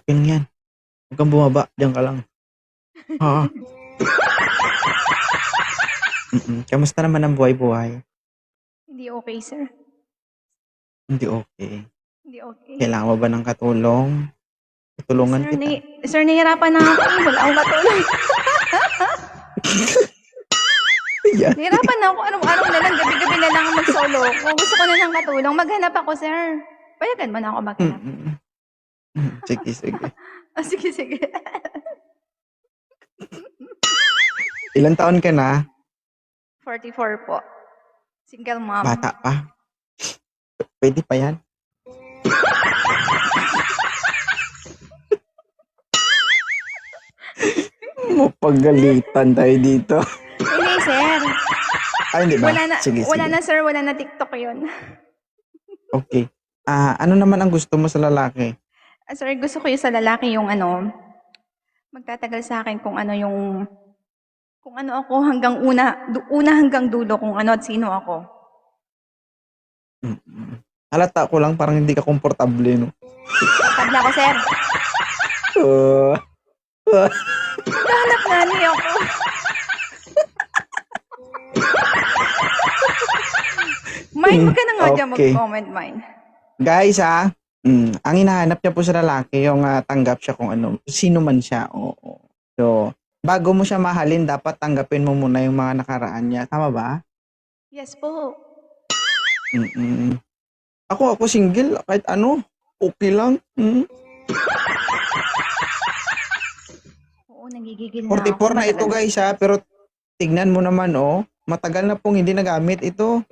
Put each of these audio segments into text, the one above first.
Okay lang yan. Huwag kang bumaba. Diyan ka lang. Oo. Kamusta naman ang buhay-buhay? Hindi okay, sir. Hindi okay. Hindi okay. Kailangan mo ba ng katulong? Tutulungan Sir, kita. sir, nahihirapan na ako. Wala akong katulong. Yan. Nahihirapan na ako. Araw-araw na lang, gabi-gabi na lang mag-solo. Kung gusto ko na ng katulong, maghanap ako, sir. Payagan mo na ako maghanap. Sige, sige. Oh, sige, sige. Ilang taon ka na? 44 po. Single mom. Bata pa. Pwede pa yan. Mapagalitan tayo dito. Hindi, sir. Ay, hindi ba? Wala na, Sige, wala sige. na, sir. Wala na TikTok yun. Okay. Ano naman ang gusto mo sa lalaki? Sir, gusto ko yung sa lalaki yung magtatagal sa akin kung ano ako hanggang una hanggang dulo kung ano at sino ako. Halata ko lang parang hindi ka komportable, no? Tabla ko, sir. Naghahanap nga niya ako. Mine, wag ka na nga dyan Okay. mag-comment, mine. Guys, ang hinahanap niya po sa lalaki, yung tanggap siya kung ano, sino man siya. Oo. So, bago mo siya mahalin, dapat tanggapin mo muna yung mga nakaraan niya. Tama ba? Yes po. Ako single, kahit ano, okay lang. Oo, nagigigil na ako. 44 na ito Matagal. guys pero tignan mo naman matagal na pong hindi nagamit ito.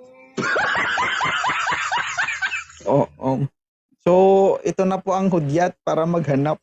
Oo. So, ito na po ang hudyat para maghanap.